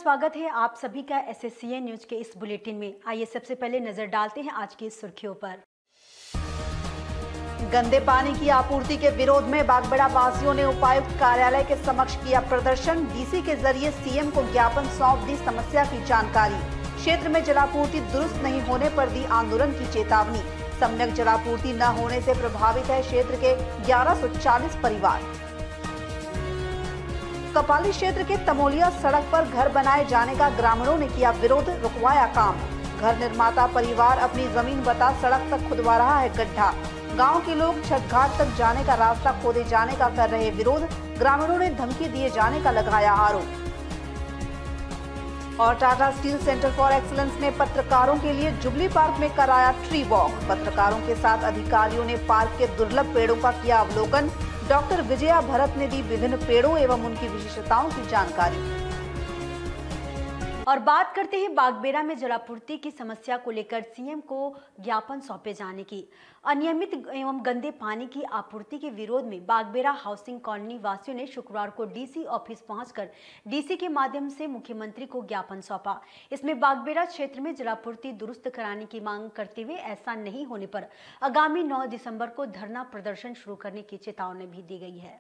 स्वागत है आप सभी का SSCN न्यूज के इस बुलेटिन में। आइए सबसे पहले नजर डालते हैं आज की सुर्खियों पर। गंदे पानी की आपूर्ति के विरोध में बागबेड़ा वासियों ने उपायुक्त कार्यालय के समक्ष किया प्रदर्शन। डीसी के जरिए सीएम को ज्ञापन सौंप दी समस्या की जानकारी। क्षेत्र में जलापूर्ति दुरुस्त नहीं होने पर दी आंदोलन की चेतावनी। सम्यक जलापूर्ति न होने से प्रभावित है क्षेत्र के 1140 परिवार। कपाली क्षेत्र के तमोलिया सड़क पर घर बनाए जाने का ग्रामीणों ने किया विरोध, रुकवाया काम। घर निर्माता परिवार अपनी जमीन बता सड़क तक खुदवा रहा है गड्ढा। गांव के लोग छठ घाट तक जाने का रास्ता खोदे जाने का कर रहे विरोध। ग्रामीणों ने धमकी दिए जाने का लगाया आरोप। और Tata Steel Centre for excellence ने पत्रकारों के लिए जुबली पार्क में कराया ट्री वॉक। पत्रकारों के साथ अधिकारियों ने पार्क के दुर्लभ पेड़ों का किया अवलोकन। डॉक्टर विजया भरत ने दी विभिन्न पेड़ों एवं उनकी विशेषताओं की जानकारी। और बात करते हैं बागबेड़ा में जलापूर्ति की समस्या को लेकर सीएम को ज्ञापन सौंपे जाने की। अनियमित एवं गंदे पानी की आपूर्ति के विरोध में बागबेड़ा हाउसिंग कॉलोनी वासियों ने शुक्रवार को डीसी ऑफिस पहुंचकर डीसी के माध्यम से मुख्यमंत्री को ज्ञापन सौंपा। इसमें बागबेड़ा क्षेत्र में जलापूर्ति दुरुस्त कराने की मांग करते हुए ऐसा नहीं होने पर आगामी 9 दिसंबर को धरना प्रदर्शन शुरू करने की चेतावनी भी दी गई है।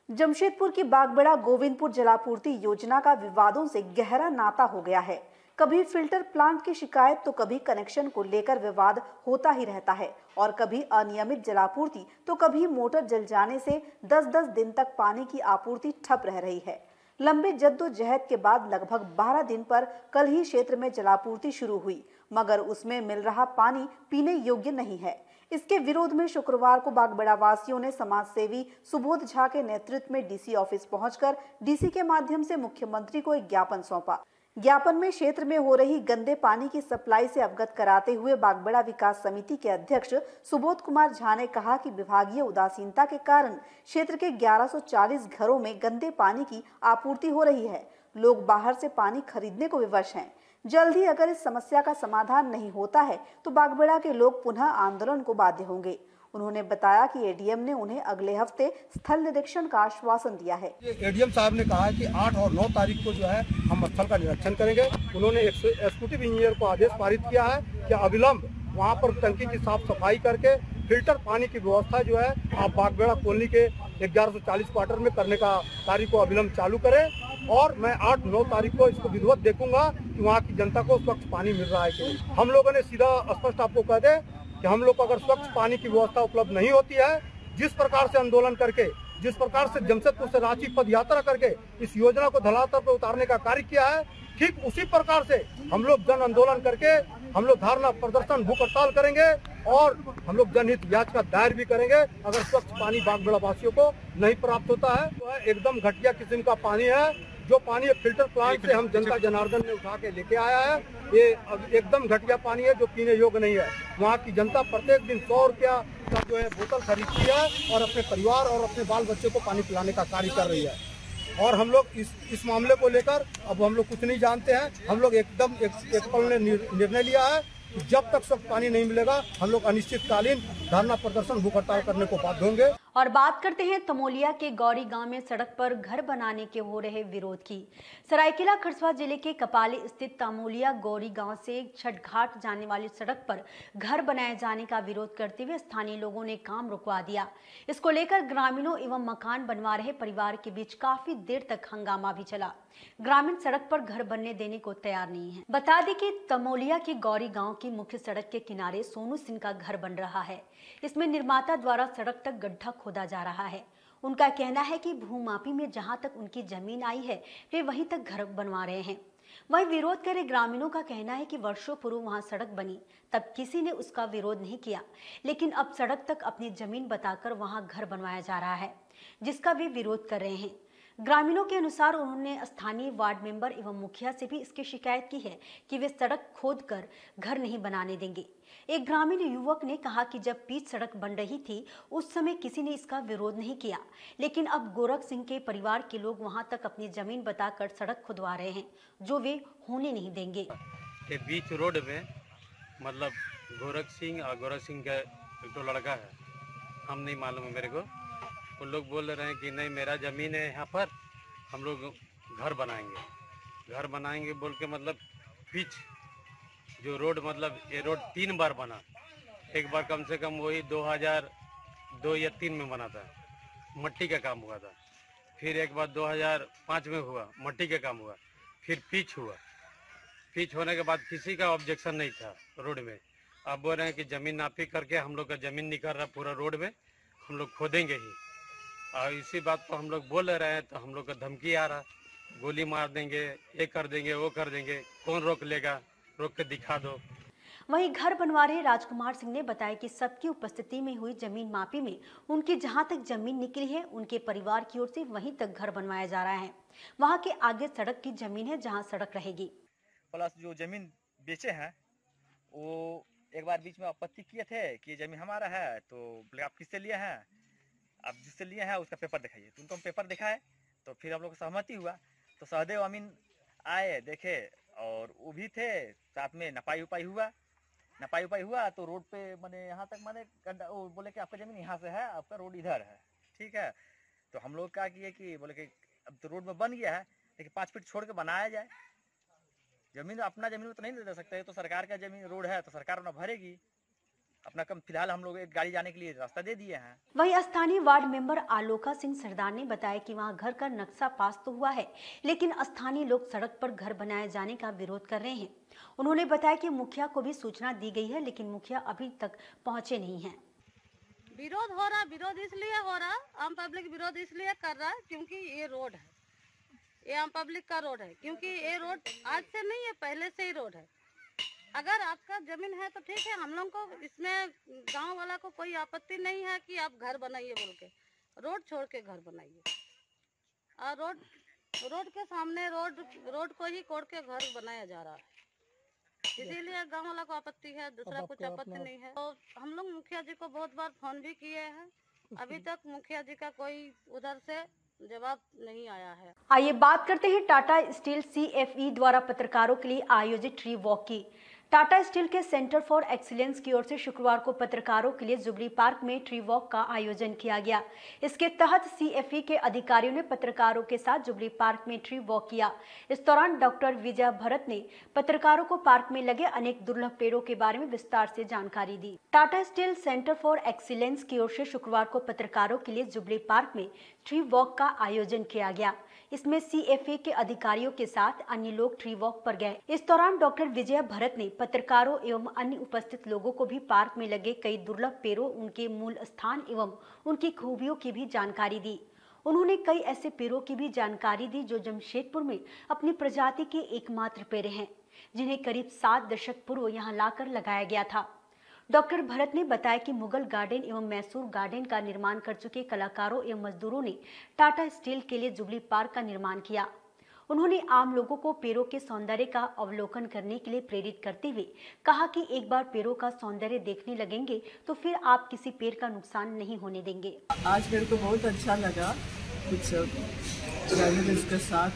जमशेदपुर की बागबेड़ा गोविंदपुर जलापूर्ति योजना का विवादों से गहरा नाता हो गया है। कभी फिल्टर प्लांट की शिकायत तो कभी कनेक्शन को लेकर विवाद होता ही रहता है और कभी अनियमित जलापूर्ति तो कभी मोटर जल जाने से 10-10 दिन तक पानी की आपूर्ति ठप रह रही है। लंबे जद्दोजहद के बाद लगभग 12 दिन पर कल ही क्षेत्र में जलापूर्ति शुरू हुई, मगर उसमें मिल रहा पानी पीने योग्य नहीं है। इसके विरोध में शुक्रवार को बागबेड़ा वासियों ने समाज सेवी सुबोध झा के नेतृत्व में डीसी ऑफिस पहुंचकर डीसी के माध्यम से मुख्यमंत्री को एक ज्ञापन सौंपा। ज्ञापन में क्षेत्र में हो रही गंदे पानी की सप्लाई से अवगत कराते हुए बागबेड़ा विकास समिति के अध्यक्ष सुबोध कुमार झा ने कहा कि विभागीय उदासीनता के कारण क्षेत्र के 1140 घरों में गंदे पानी की आपूर्ति हो रही है। लोग बाहर से पानी खरीदने को विवश हैं। जल्द ही अगर इस समस्या का समाधान नहीं होता है तो बागबेड़ा के लोग पुनः आंदोलन को बाध्य होंगे। उन्होंने बताया कि एडीएम ने उन्हें अगले हफ्ते स्थल निरीक्षण का आश्वासन दिया है। एडीएम साहब ने कहा है कि 8 और 9 तारीख को जो है हम स्थल का निरीक्षण करेंगे। उन्होंने एग्जीक्यूटिव इंजीनियर को आदेश पारित किया है कि अविलंब वहां पर टंकी की साफ सफाई करके फिल्टर पानी की व्यवस्था जो है आप बागबेड़ा कॉलोनी के 1140 क्वार्टर में करने का कार्य को अविलंब चालू करें। और मैं 8-9 तारीख को इसको विधिवत देखूंगा कि वहाँ की जनता को स्वच्छ पानी मिल रहा है कि हम लोगों ने सीधा स्पष्ट आपको कह दे कि हम लोग को अगर स्वच्छ पानी की व्यवस्था उपलब्ध नहीं होती है, जिस प्रकार से आंदोलन करके, जिस प्रकार से जमशेदपुर से रांची पद यात्रा करके इस योजना को धरातल पर उतारने का कार्य किया है, ठीक उसी प्रकार से हम लोग जन आंदोलन करके हम लोग धरना प्रदर्शन भूख हड़ताल करेंगे और हम लोग जनहित याचिका दायर भी करेंगे। अगर स्वच्छ पानी बागबेड़ा वासियों को नहीं प्राप्त होता है तो एकदम घटिया किस्म का पानी है। जो पानी फिल्टर प्लांट से हम जनता जनार्दन ने उठा के लेके आया है, ये एकदम घटिया पानी है जो पीने योग्य नहीं है। वहाँ की जनता प्रत्येक दिन 100 रुपया का जो है बोतल खरीदती है और अपने परिवार और अपने बाल बच्चे को पानी पिलाने का कार्य कर रही है। और हम लोग इस मामले को लेकर अब हम लोग कुछ नहीं जानते हैं। हम लोग एकदम एक पल ने निर्णय लिया है कि जब तक स्वच्छ पानी नहीं मिलेगा हम लोग अनिश्चितकालीन धरना प्रदर्शन भूख हड़ताल करने को बाध्य होंगे। और बात करते हैं तमोलिया के गौरी गांव में सड़क पर घर बनाने के हो रहे विरोध की। सरायकेला खरसावां जिले के कपाली स्थित तमोलिया गौरी गांव से छठ घाट जाने वाली सड़क पर घर बनाए जाने का विरोध करते हुए स्थानीय लोगों ने काम रुकवा दिया। इसको लेकर ग्रामीणों एवं मकान बनवा रहे परिवार के बीच काफी देर तक हंगामा भी चला। ग्रामीण सड़क पर घर बनने देने को तैयार नहीं है। बता दें कि तमोलिया के गौरी गांव की मुख्य सड़क के किनारे सोनू सिंह का घर बन रहा है। इसमें निर्माता द्वारा सड़क तक गड्ढा खोदा जा रहा है। उनका कहना है कि भूमाफी में जहां तक उनकी जमीन आई है वे वहीं तक घर बनवा रहे हैं। वहीं विरोध कर रहे ग्रामीणों का कहना है कि वर्षों पूर्व वहां सड़क बनी तब किसी ने उसका विरोध नहीं किया, लेकिन अब सड़क तक अपनी जमीन बताकर वहां घर बनवाया जा रहा है, जिसका वे विरोध कर रहे हैं। ग्रामीणों के अनुसार उन्होंने स्थानीय वार्ड मेंबर एवं मुखिया से भी इसकी शिकायत की है कि वे सड़क खोदकर घर नहीं बनाने देंगे। एक ग्रामीण युवक ने कहा कि जब पिच सड़क बन रही थी उस समय किसी ने इसका विरोध नहीं किया, लेकिन अब गोरख सिंह के परिवार के लोग वहां तक अपनी जमीन बताकर सड़क खुदवा रहे हैं, जो वे होने नहीं देंगे। के बीच रोड में मतलब गोरख सिंह और गोरख सिंह का तो लड़का है, हम नहीं मालूम है मेरे को। वो लोग बोल रहे हैं कि नहीं मेरा ज़मीन है यहाँ पर, हम लोग घर बनाएंगे। घर बनाएंगे बोल के मतलब पिच जो रोड मतलब ये रोड 3 बार बना। एक बार कम से कम वही 2002 या 3 में बना था, मट्टी का काम हुआ था। फिर एक बार 2005 में हुआ, मट्टी का काम हुआ। फिर पिच हुआ। पिच होने के बाद किसी का ऑब्जेक्शन नहीं था रोड में। अब बोल रहे हैं कि ज़मीन नापी करके हम लोग का ज़मीन निकल रहा पूरा रोड में, हम लोग खोदेंगे ही। और इसी बात को हम लोग बोल रहे हैं तो हम लोग का धमकी आ रहा, गोली मार देंगे, ये कर देंगे, वो कर देंगे। कौन रोक लेगा? रोक के दिखा दो। वहीं घर बनवा रहे राजकुमार सिंह ने बताया कि सबकी उपस्थिति में हुई जमीन मापी में उनकी जहां तक जमीन निकली है, उनके परिवार की ओर से वहीं तक घर बनवाया जा रहा है। वहां के आगे सड़क की जमीन है जहां सड़क रहेगी। प्लस जो जमीन बेचे हैं वो एक बार बीच में आपत्ति किए थे कि ये जमीन हमारा है, तो बोले आप किससे लिए हैं? आप जिससे लिए हैं उसका पेपर दिखाइए। तो उनको हम पेपर दिखाए तो फिर हम लोग को सहमति हुआ। तो सहदेव अमीन आए, देखे और वो भी थे साथ में। नपाई उपाई हुआ तो रोड पे मैंने यहाँ तक मैंने गड्ढा, वो बोले कि आपका जमीन यहाँ से है, आपका रोड इधर है, ठीक है। तो हम लोग क्या किए कि बोले कि अब तो रोड में बन गया है, लेकिन 5 फीट छोड़ के बनाया जाए। जमीन अपना जमीन में तो नहीं दे सकते, तो सरकार का जमीन रोड है तो सरकार अपना भरेगी अपना। कम फिलहाल हम लोग एक गाड़ी जाने के लिए रास्ता दे दिए हैं। वहीं स्थानीय वार्ड मेंबर आलोका सिंह सरदार ने बताया कि वहां घर का नक्शा पास तो हुआ है, लेकिन स्थानीय लोग सड़क पर घर बनाए जाने का विरोध कर रहे हैं। उन्होंने बताया कि मुखिया को भी सूचना दी गई है, लेकिन मुखिया अभी तक पहुंचे नहीं हैं। विरोध हो रहा, विरोध इसलिए हो रहा, आम पब्लिक विरोध इसलिए कर रहा है क्योंकि ये रोड है, ये आम पब्लिक का रोड है। क्योंकि ये रोड आज से नहीं है, पहले से ही रोड है। अगर आपका जमीन है तो ठीक है, हम लोग को इसमें गांव वाला को कोई आपत्ति नहीं है कि आप घर बनाइए बोल के। रोड छोड़ के घर बनाइए, और रोड के सामने रोड को ही कोड़ के घर बनाया जा रहा है, इसीलिए गांव वाला को आपत्ति है, दूसरा कुछ आपत्ति नहीं है। तो हम लोग मुखिया जी को बहुत बार फोन भी किए हैं, अभी तक मुखिया जी का कोई उधर से जवाब नहीं आया है। आइए बात करते हैं टाटा स्टील CFE द्वारा पत्रकारों के लिए आयोजित ट्री वॉक की। टाटा स्टील के सेंटर फॉर एक्सीलेंस की ओर से शुक्रवार को पत्रकारों के लिए जुबली पार्क में ट्री वॉक का आयोजन किया गया। इसके तहत CFE के अधिकारियों ने पत्रकारों के साथ जुबली पार्क में ट्री वॉक किया। इस दौरान डॉक्टर विजय भरत ने पत्रकारों को पार्क में लगे अनेक दुर्लभ पेड़ों के बारे में विस्तार से जानकारी दी। Tata Steel Centre for Excellence की ओर से शुक्रवार को पत्रकारों के लिए जुबली पार्क में ट्री वॉक का आयोजन किया गया। इसमें CFE के अधिकारियों के साथ अन्य लोग ट्री वॉक पर गए। इस दौरान डॉक्टर विजय भरत ने पत्रकारों एवं अन्य उपस्थित लोगों को भी पार्क में लगे कई दुर्लभ पेड़ों, उनके मूल स्थान एवं उनकी खूबियों की भी जानकारी दी। उन्होंने कई ऐसे पेड़ों की भी जानकारी दी जो जमशेदपुर में अपनी प्रजाति के एकमात्र पेड़ हैं, जिन्हें करीब 7 दशक पूर्व यहाँ लाकर लगाया गया था। डॉक्टर भरत ने बताया कि मुगल गार्डन एवं मैसूर गार्डन का निर्माण कर चुके कलाकारों एवं मजदूरों ने टाटा स्टील के लिए जुबली पार्क का निर्माण किया। उन्होंने आम लोगों को पेड़ों के सौंदर्य का अवलोकन करने के लिए प्रेरित करते हुए कहा कि एक बार पेड़ों का सौंदर्य देखने लगेंगे तो फिर आप किसी पेड़ का नुकसान नहीं होने देंगे। आज मेरे को बहुत अच्छा लगा, कुछ जर्नलिस्ट के साथ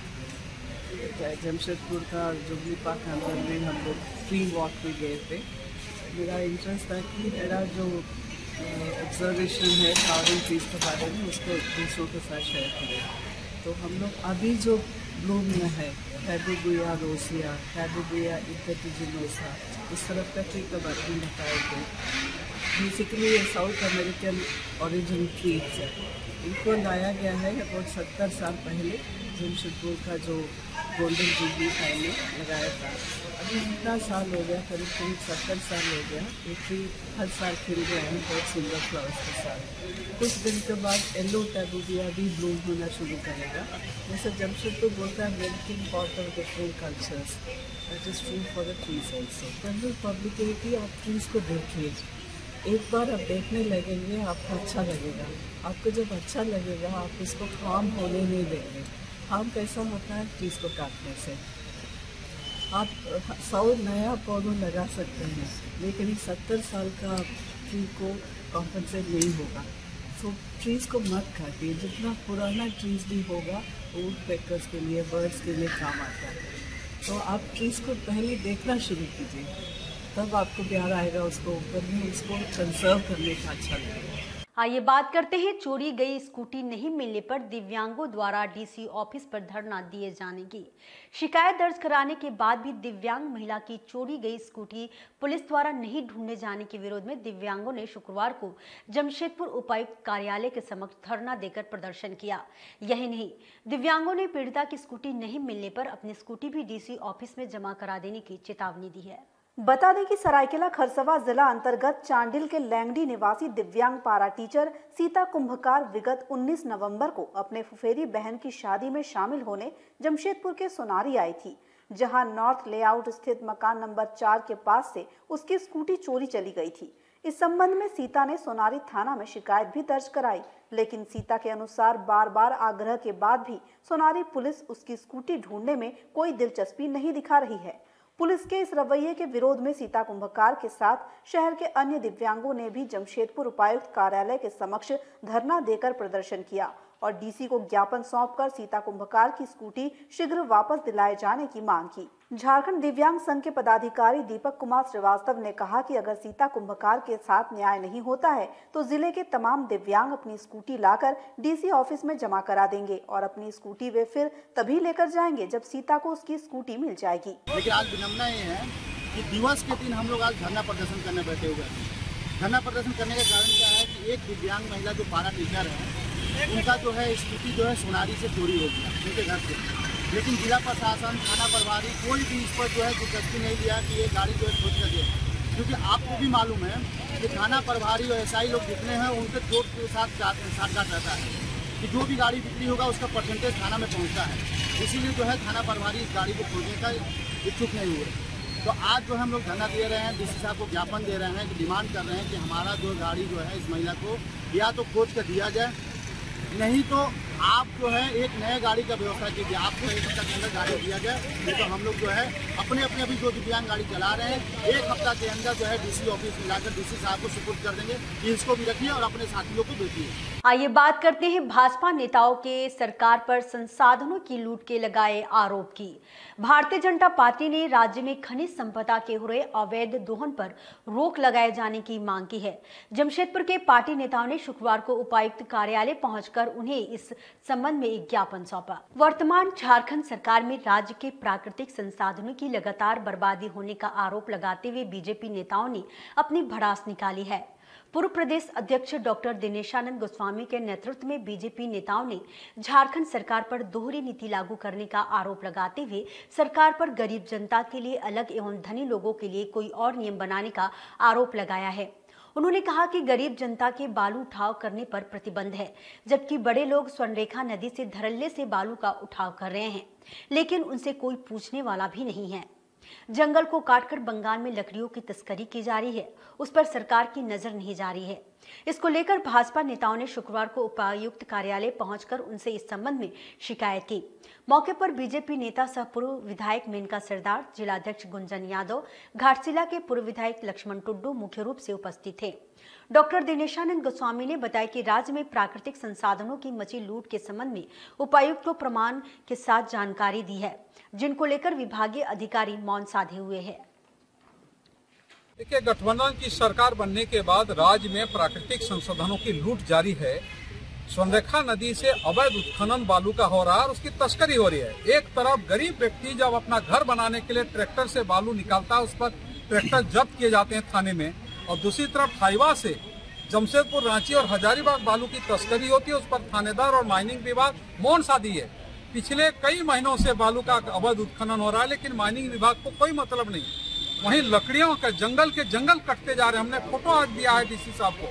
जमशेदपुर का जुबली पार्क अंदर में हम लोग ट्री वॉक पे गए थे। मेरा इंटरेस्ट था कि मेरा जो ऑब्जर्वेशन है फ्लावरिंग ट्रीज के बारे में उसको दूसरों के साथ शेयर करें। तो हम लोग अभी जो ब्लूम में है फैबुगुया रोसिया, फैबुगुया इंटेटिजिनोसा, इस तरफ का ट्री का बारे में बताए थे। बेसिकली ये साउथ अमेरिकन ओरिजिन ट्रीज है। इनको लाया गया है लगभग 70 साल पहले जमशेदपुर का जो गोल्डन जुबली टाइम में लगाया था। अभी इतना साल हो गया, करीब 70 साल हो गया। ये ट्री हर साल खिल गए हैं बहुत सुंदर फ्लावर्स के साथ। कुछ दिन के बाद येलो फैबुगिया भी ब्लूम होना शुरू करेगा। जैसे जमशेदपुर बोलता है melting pot of different cultures, that is true for the trees also. General public है कि आप ट्रीज़ को देखिए, एक बार आप देखने लगेंगे आपको अच्छा लगेगा। आपको जब अच्छा लगेगा आप इसको हार्म होने नहीं देंगे। हार्म कैसा होता है ट्रीज़ को काटने से। आप 100 नया पौधों लगा सकते हैं, लेकिन 70 साल का ट्री को कॉम्पनसेट नहीं होगा। सो ट्रीज़ को मत काटिए। जितना पुराना ट्रीज़ भी होगा वुड पेकर्स के लिए, बर्ड्स के लिए काम आता है। तो आप ट्रीज़ को पहले देखना शुरू कीजिए, तब आपको प्यार आएगा उसको ऊपर में, उसको कंसर्व करने का अच्छा लगेगा। आइए बात करते हैं चोरी गई स्कूटी नहीं मिलने पर दिव्यांगों द्वारा डीसी ऑफिस पर धरना दिए जाने की। शिकायत दर्ज कराने के बाद भी दिव्यांग महिला की चोरी गई स्कूटी पुलिस द्वारा नहीं ढूंढने जाने के विरोध में दिव्यांगों ने शुक्रवार को जमशेदपुर उपायुक्त कार्यालय के समक्ष धरना देकर प्रदर्शन किया। यही नहीं, दिव्यांगों ने पीड़िता की स्कूटी नहीं मिलने पर अपनी स्कूटी भी डीसी ऑफिस में जमा करा देने की चेतावनी दी है। बता दें कि सरायकेला खरसवा जिला अंतर्गत चांडिल के लैंगडी निवासी दिव्यांग पारा टीचर सीता कुंभकार विगत 19 नवंबर को अपने फुफेरी बहन की शादी में शामिल होने जमशेदपुर के सोनारी आई थी, जहां नॉर्थ लेआउट स्थित मकान नंबर 4 के पास से उसकी स्कूटी चोरी चली गई थी। इस संबंध में सीता ने सोनारी थाना में शिकायत भी दर्ज कराई, लेकिन सीता के अनुसार बार बार आग्रह के बाद भी सोनारी पुलिस उसकी स्कूटी ढूंढने में कोई दिलचस्पी नहीं दिखा रही है। पुलिस के इस रवैये के विरोध में सीता कुंभकार के साथ शहर के अन्य दिव्यांगों ने भी जमशेदपुर उपायुक्त कार्यालय के समक्ष धरना देकर प्रदर्शन किया और डीसी को ज्ञापन सौंपकर सीता कुंभकार की स्कूटी शीघ्र वापस दिलाए जाने की मांग की। झारखंड दिव्यांग संघ के पदाधिकारी दीपक कुमार श्रीवास्तव ने कहा कि अगर सीता कुंभकार के साथ न्याय नहीं होता है तो जिले के तमाम दिव्यांग अपनी स्कूटी लाकर डीसी ऑफिस में जमा करा देंगे और अपनी स्कूटी वे फिर तभी लेकर जाएंगे जब सीता को उसकी स्कूटी मिल जाएगी। लेकिन आज विडम्बना ये है कि दिवस के दिन हम लोग आज धरना प्रदर्शन करने बैठे हुए हैं। धरना प्रदर्शन करने का कारण क्या है कि एक दिव्यांग महिला जो पारा टीचर है, उनका जो है स्कूटी जो है सोनारी से चोरी हो गया उनके घर से, लेकिन जिला प्रशासन, थाना प्रभारी कोई भी इस पर जो है दिलचस्पी नहीं लिया कि ये गाड़ी जो है खोज कर दे। क्योंकि आपको भी मालूम है कि थाना प्रभारी और एसआई लोग जितने हैं उनके चोट के साथ साठगांठ रहता है कि जो भी गाड़ी बिक्री होगा उसका परसेंटेज थाना में पहुँचता है। इसीलिए जो है थाना प्रभारी इस गाड़ी को खोजने का इच्छुक नहीं हुए। तो आज जो हम लोग धरना दे रहे हैं, डीसी साहब को ज्ञापन दे रहे हैं कि डिमांड कर रहे हैं कि हमारा जो गाड़ी जो है इस महिला को या तो खोज कर दिया जाए, नहीं तो आप जो है एक नए गाड़ी का व्यवस्था कीजिए। आपको एक हफ्ता के अंदर गाड़ी दिया जाए, नहीं तो हम लोग जो है अपने अभी जो दिव्यांग गाड़ी चला रहे हैं एक हफ्ता के अंदर जो है डीसी ऑफिस में लाकर डीसी साहब को सुपुर्द कर देंगे कि इसको भी रखिए और अपने साथियों को भेजिए। आइए बात करते हैं भाजपा नेताओं के सरकार पर संसाधनों की लूट के लगाए आरोप की। भारतीय जनता पार्टी ने राज्य में खनिज संपदा के हो रहे अवैध दोहन पर रोक लगाए जाने की मांग की है। जमशेदपुर के पार्टी नेताओं ने शुक्रवार को उपायुक्त कार्यालय पहुंचकर उन्हें इस संबंध में एक ज्ञापन सौंपा। वर्तमान झारखंड सरकार में राज्य के प्राकृतिक संसाधनों की लगातार बर्बादी होने का आरोप लगाते हुए बीजेपी नेताओं ने अपनी भड़ास निकाली है। पूर्व प्रदेश अध्यक्ष डॉक्टर दिनेशानंद गोस्वामी के नेतृत्व में बीजेपी नेताओं ने झारखंड सरकार पर दोहरी नीति लागू करने का आरोप लगाते हुए सरकार पर गरीब जनता के लिए अलग एवं धनी लोगों के लिए कोई और नियम बनाने का आरोप लगाया है। उन्होंने कहा कि गरीब जनता के बालू उठाव करने पर प्रतिबंध है, जबकि बड़े लोग स्वर्णरेखा नदी से धड़ल्ले से बालू का उठाव कर रहे हैं, लेकिन उनसे कोई पूछने वाला भी नहीं है। जंगल को काटकर बंगाल में लकड़ियों की तस्करी की जा रही है, उस पर सरकार की नजर नहीं जा रही है। इसको लेकर भाजपा नेताओं ने शुक्रवार को उपायुक्त कार्यालय पहुंचकर उनसे इस संबंध में शिकायत की। मौके पर बीजेपी नेता सह पूर्व विधायक मेनका सरदार, जिलाध्यक्ष गुंजन यादव, घाटशिला के पूर्व विधायक लक्ष्मण टुड्डू मुख्य रूप से उपस्थित थे। डॉक्टर दिनेशानंद गोस्वामी ने बताया कि राज्य में प्राकृतिक संसाधनों की मची लूट के संबंध में उपायुक्त को प्रमाण के साथ जानकारी दी है, जिनको लेकर विभागीय अधिकारी मौन साधे हुए हैं। देखिए, गठबंधन की सरकार बनने के बाद राज्य में प्राकृतिक संसाधनों की लूट जारी है। स्वर्णरेखा नदी से अवैध उत्खनन बालू का हो रहा है और उसकी तस्करी हो रही है। एक तरफ गरीब व्यक्ति जब अपना घर बनाने के लिए ट्रैक्टर से बालू निकालता है, उस पर ट्रैक्टर जब्त किए जाते हैं थाने में, और दूसरी तरफ हाईवा से जमशेदपुर, रांची और हजारीबाग बालू की तस्करी होती है। उस पर थानेदार और माइनिंग विभाग मौन साधी है। पिछले कई महीनों से बालू का अवैध उत्खनन हो रहा है, लेकिन माइनिंग विभाग को कोई मतलब नहीं। वहीं लकड़ियों का जंगल कटते जा रहे हैं। हमने फोटो आज दिया है डीसी साहब को।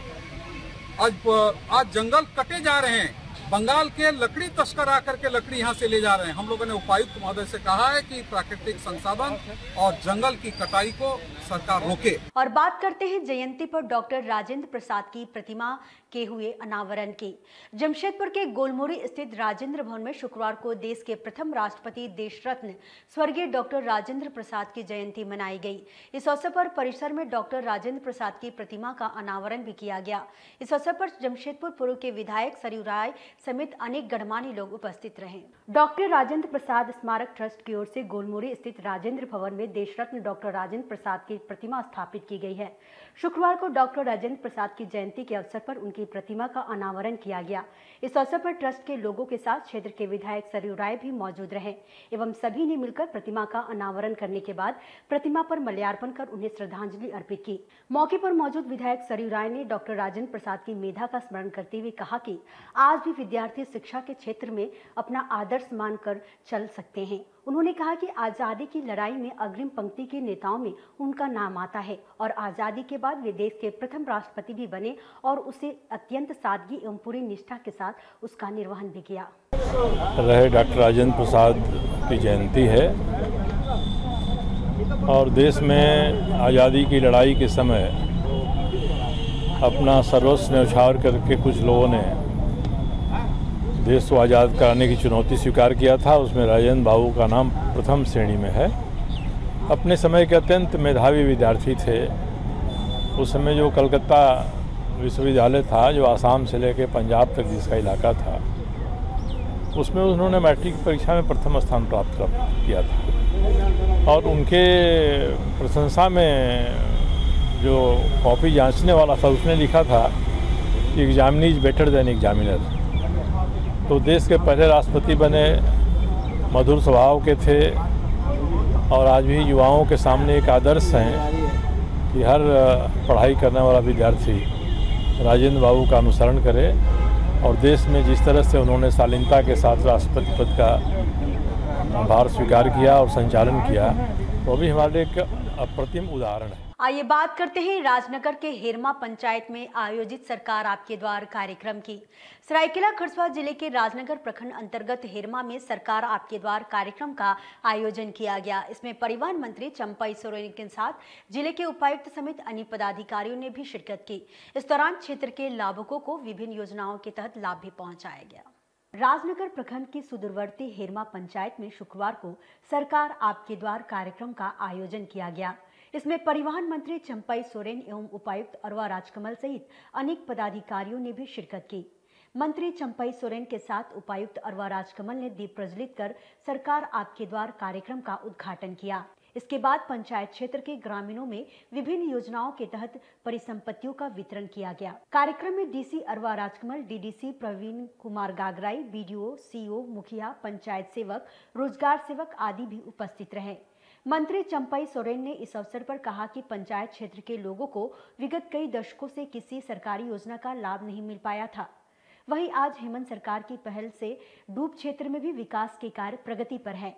आज जंगल कटे जा रहे हैं। बंगाल के लकड़ी तस्कर आकर के लकड़ी यहाँ से ले जा रहे हैं। हम लोगों ने उपायुक्त महोदय से कहा है कि प्राकृतिक संसाधन और जंगल की कटाई को सरकार रोके। और बात करते हैं जयंती पर डॉक्टर राजेंद्र प्रसाद की प्रतिमा के हुए अनावरण की। जमशेदपुर के गोलमुरी स्थित राजेंद्र भवन में शुक्रवार को देश के प्रथम राष्ट्रपति देश रत्न स्वर्गीय डॉक्टर राजेंद्र प्रसाद की जयंती मनाई गई। इस अवसर पर परिसर में डॉक्टर राजेंद्र प्रसाद की प्रतिमा का अनावरण भी किया गया। इस अवसर पर जमशेदपुर पूर्व के विधायक सरयू राय, समेत अनेक गणमान्य लोग उपस्थित रहे। डॉक्टर राजेंद्र प्रसाद स्मारक ट्रस्ट की ओर से गोलमुरी स्थित राजेंद्र भवन में देश रत्न डॉक्टर राजेंद्र प्रसाद की प्रतिमा स्थापित की गई है। शुक्रवार को डॉक्टर राजेंद्र प्रसाद की जयंती के अवसर पर उनकी प्रतिमा का अनावरण किया गया। इस अवसर पर ट्रस्ट के लोगों के साथ क्षेत्र के विधायक सरयू राय भी मौजूद रहे एवं सभी ने मिलकर प्रतिमा का अनावरण करने के बाद प्रतिमा पर माल्यार्पण कर उन्हें श्रद्धांजलि अर्पित की। मौके पर मौजूद विधायक सरयू राय ने डॉक्टर राजेंद्र प्रसाद की मेधा का स्मरण करते हुए कहा कि आज भी विद्यार्थी शिक्षा के क्षेत्र में अपना आदर्श मानकर चल सकते हैं। उन्होंने कहा कि आजादी की लड़ाई में अग्रिम पंक्ति के नेताओं में उनका नाम आता है और आजादी के बाद वे देश के प्रथम राष्ट्रपति भी बने और उसे अत्यंत सादगी एवं पूरी निष्ठा के साथ उसका निर्वहन भी किया। रहे डॉक्टर राजेंद्र प्रसाद की जयंती है और देश में आज़ादी की लड़ाई के समय अपना सर्वस्व न्यौछावर करके कुछ लोगों ने देश को आज़ाद कराने की चुनौती स्वीकार किया था। उसमें राजेंद्र बाबू का नाम प्रथम श्रेणी में है। अपने समय के अत्यंत मेधावी विद्यार्थी थे। उस समय जो कलकत्ता विश्वविद्यालय था, जो आसाम से लेकर पंजाब तक जिसका इलाका था, उसमें उन्होंने मैट्रिक परीक्षा में प्रथम स्थान प्राप्त किया था। और उनके प्रशंसा में जो कॉपी जांचने वाला था उसने लिखा था कि examinee is better than examiner. तो देश के पहले राष्ट्रपति बने, मधुर स्वभाव के थे और आज भी युवाओं के सामने एक आदर्श हैं कि हर पढ़ाई करने वाला विद्यार्थी राजेंद्र बाबू का अनुसरण करे। और देश में जिस तरह से उन्होंने शालीनता के साथ राष्ट्रपति पद का भार स्वीकार किया और संचालन किया, वो भी हमारे एक अप्रतिम उदाहरण है। आइए बात करते हैं राजनगर के हेरमा पंचायत में आयोजित सरकार आपके द्वार कार्यक्रम की। सरायकेला खरसुआ जिले के राजनगर प्रखंड अंतर्गत हेरमा में सरकार आपके द्वार कार्यक्रम का आयोजन किया गया। इसमें परिवहन मंत्री चंपई सोरेन के साथ जिले के उपायुक्त समेत अन्य पदाधिकारियों ने भी शिरकत की। इस दौरान क्षेत्र के लाभुकों को विभिन्न योजनाओं के तहत लाभ भी पहुँचाया गया। राजनगर प्रखंड की सुदूरवर्ती हेरमा पंचायत में शुक्रवार को सरकार आपके द्वार कार्यक्रम का आयोजन किया गया। इसमें परिवहन मंत्री चंपई सोरेन एवं उपायुक्त अरवा राजकमल सहित अनेक पदाधिकारियों ने भी शिरकत की। मंत्री चंपई सोरेन के साथ उपायुक्त अरवा राजकमल ने दीप प्रज्वलित कर सरकार आपके द्वार कार्यक्रम का उद्घाटन किया। इसके बाद पंचायत क्षेत्र के ग्रामीणों में विभिन्न योजनाओं के तहत परिसंपत्तियों का वितरण किया गया। कार्यक्रम में DC Arwa Rajkamal, DDC Praveen Kumar Gagrai, BDO, CO, मुखिया, पंचायत सेवक, रोजगार सेवक आदि भी उपस्थित रहे। मंत्री चंपई सोरेन ने इस अवसर पर कहा कि पंचायत क्षेत्र के लोगों को विगत कई दशकों से किसी सरकारी योजना का लाभ नहीं मिल पाया था। वहीं आज हेमंत सरकार की पहल से डूब क्षेत्र में भी विकास के कार्य प्रगति पर है।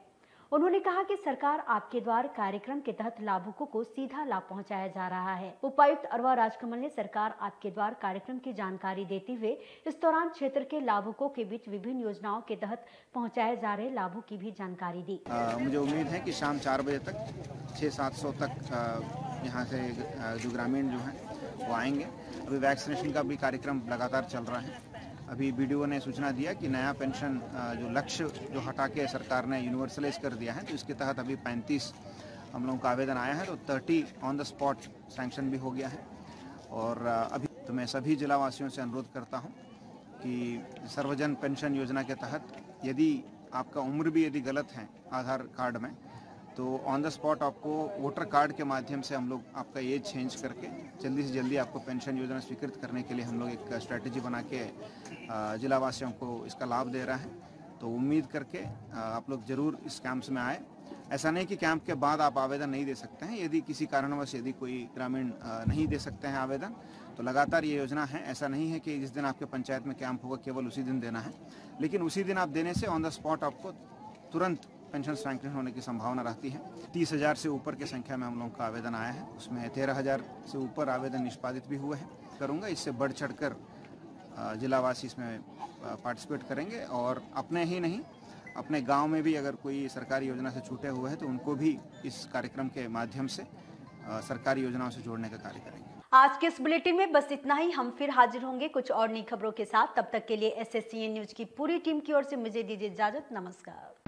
उन्होंने कहा कि सरकार आपके द्वार कार्यक्रम के तहत लाभुकों को सीधा लाभ पहुंचाया जा रहा है। उपायुक्त अरवा राजकमल ने सरकार आपके द्वार कार्यक्रम की जानकारी देते हुए इस दौरान क्षेत्र के लाभुकों के बीच विभिन्न योजनाओं के तहत पहुंचाए जा रहे लाभों की भी जानकारी दी। मुझे उम्मीद है कि शाम 4 बजे तक 600-700 तक यहाँ से जो ग्रामीण जो हैं वो आएंगे। अभी वैक्सीनेशन का भी कार्यक्रम लगातार चल रहा है। अभी बीडीओ ने सूचना दिया कि नया पेंशन जो लक्ष्य जो हटा के सरकार ने यूनिवर्सलाइज कर दिया है, तो इसके तहत अभी 35 हम लोगों का आवेदन आया है, तो 30 ऑन द स्पॉट सैंक्शन भी हो गया है। और अभी तो मैं सभी जिलावासियों से अनुरोध करता हूं कि सर्वजन पेंशन योजना के तहत यदि आपका उम्र भी यदि गलत है आधार कार्ड में, तो ऑन द स्पॉट आपको वोटर कार्ड के माध्यम से हम लोग आपका एज चेंज करके जल्दी से जल्दी आपको पेंशन योजना स्वीकृत करने के लिए हम लोग एक स्ट्रैटेजी बना के जिलावासियों को इसका लाभ दे रहा है। तो उम्मीद करके आप लोग ज़रूर इस कैंप्स में आए। ऐसा नहीं कि कैंप के बाद आप आवेदन नहीं दे सकते हैं। यदि किसी कारणवश यदि कोई ग्रामीण नहीं दे सकते हैं आवेदन, तो लगातार ये योजना है। ऐसा नहीं है कि जिस दिन आपके पंचायत में कैंप होगा केवल उसी दिन देना है, लेकिन उसी दिन आप देने से ऑन द स्पॉट आपको तुरंत पेंशन सैंक्शन होने की संभावना रहती है। 30,000 से ऊपर की संख्या में हम लोगों का आवेदन आया है। उसमें 13,000 से ऊपर आवेदन निष्पादित भी हुए हैं। करूँगा इससे बढ़ चढ़कर जिलावासी इसमें पार्टिसिपेट करेंगे और अपने ही नहीं अपने गांव में भी अगर कोई सरकारी योजना से छूटे हुए हैं तो उनको भी इस कार्यक्रम के माध्यम से सरकारी योजनाओं से जोड़ने का कार्य करेंगे। आज के इस बुलेटिन में बस इतना ही। हम फिर हाजिर होंगे कुछ और नई खबरों के साथ। तब तक के लिए SSCN न्यूज की पूरी टीम की ओर से मुझे दीजिए इजाजत। नमस्कार।